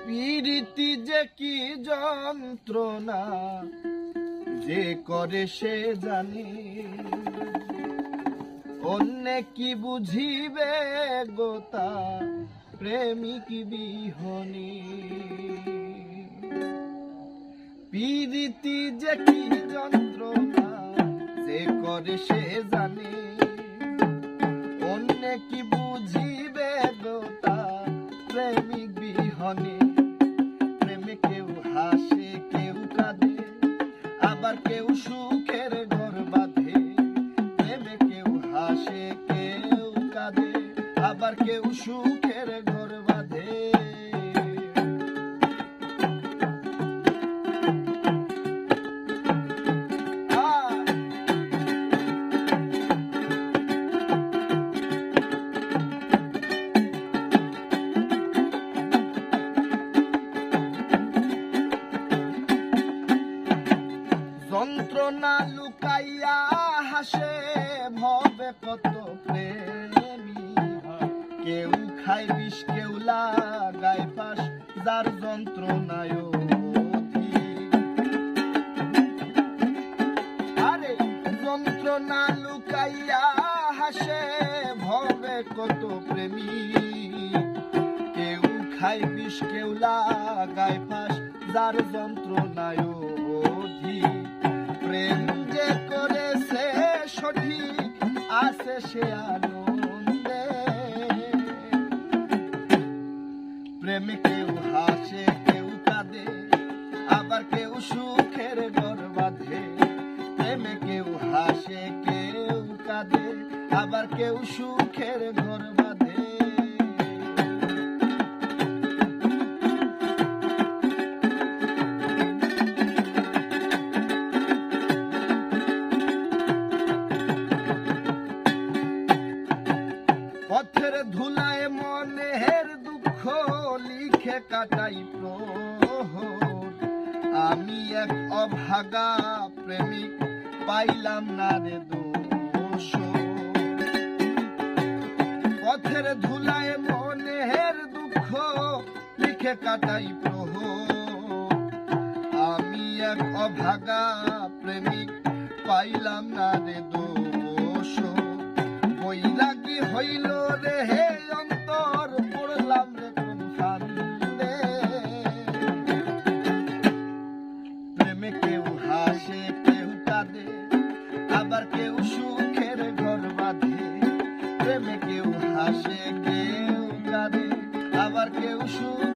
পীড়িতি যে কি যন্ত্রণা যে করে সে জানে, অন্য কি বুঝিবে গোতা প্রেমিক বিহনে। পীড়িতি যে কি যন্ত্রণা যে করে সে জানে, অন্য কি বুঝিবে গোতা প্রেমিক বিহনে। প্রেমে কেউ হাসে কেউ কাঁদে, আবার কেউ সুখের ঘর বাঁধে। প্রেমে কেউ হাসে কেউ কাঁদে, আবার কেউ সুখের ঘর বাঁধে। যন্ত্রণা লুকাইয়া হাসে ভবে কত প্রেমী, কেউ খায় বিষ কেউ লাগায় ফাঁস, যার যন্ত্রণায় আরে যন্ত্রণা লুকাইয়া হাসে ভবে কত প্রেমী, কেউ খায় বিষ কেউ লাগায় ফাঁস, যার যন্ত্রণায় প্রেম যে করেছে সঠিক আছে সে আনন্দে। প্রেমে কেউ হাসে কেউ কাঁদে, আবার কেউ সুখের ঘর বাঁধে। প্রেমে কেউ হাসে কেউ কাঁদে, আবার কেউ সুখের ঘর বাঁধে। পথের ধুলায় মনের দুঃখ লিখে কাটাই প্রহর, আমি এক অভাগা প্রেমিক পাইলাম না রে দোষ। পথের ধুলায় মনের দুঃখ লিখে কাটাই প্রহর, আমি এক অভাগা প্রেমিক পাইলাম না রে দোষ। বৈরাগী হইল রে হে